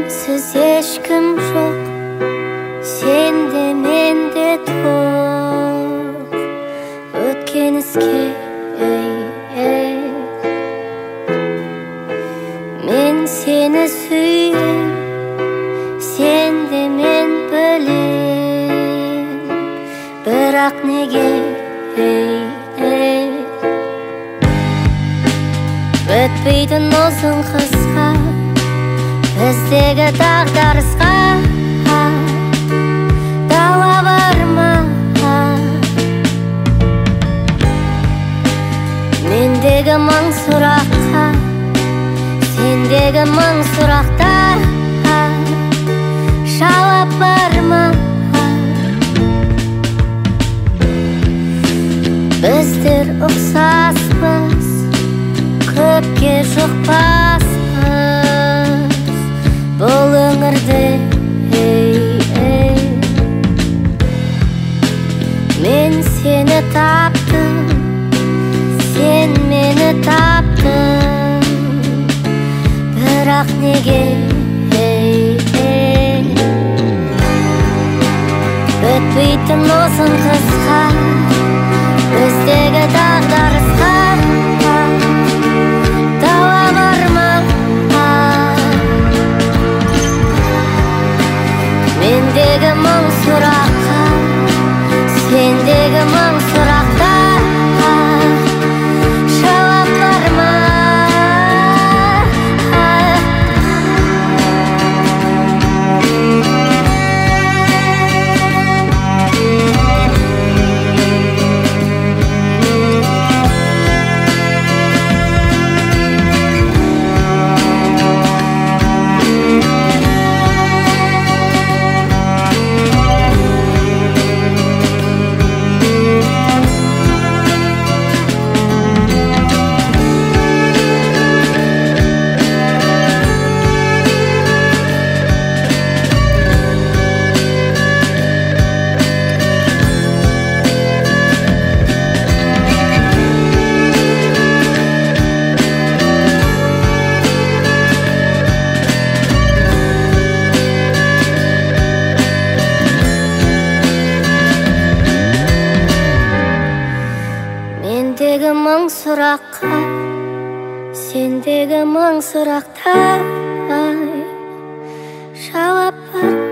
Sensiz ешкім жоқ, сенде менде тоқ. Өткен іске мен сені сүйем, сенде мен білем, бірақ неге өтпейтін ұзын қысқа, біздегі дағдарысқа дауа бар ма? Мендегі мың сұраққа, сендегі мың сұрақта жауап бар ма? Біздер ұқсаспыз, көпке жұқпаспыз бұл өңірде. Мен сені таптым, сен мені таптың, бірақ неге өтпейтін ұзын қысқа, біздегі дағдарысқа дауа бар ма? Мендегі мың сұраққа, сендегі мың сұрақта жауап бар ма? Мендегі мың сұраққа, сендегі мың сұрақта жауап бар.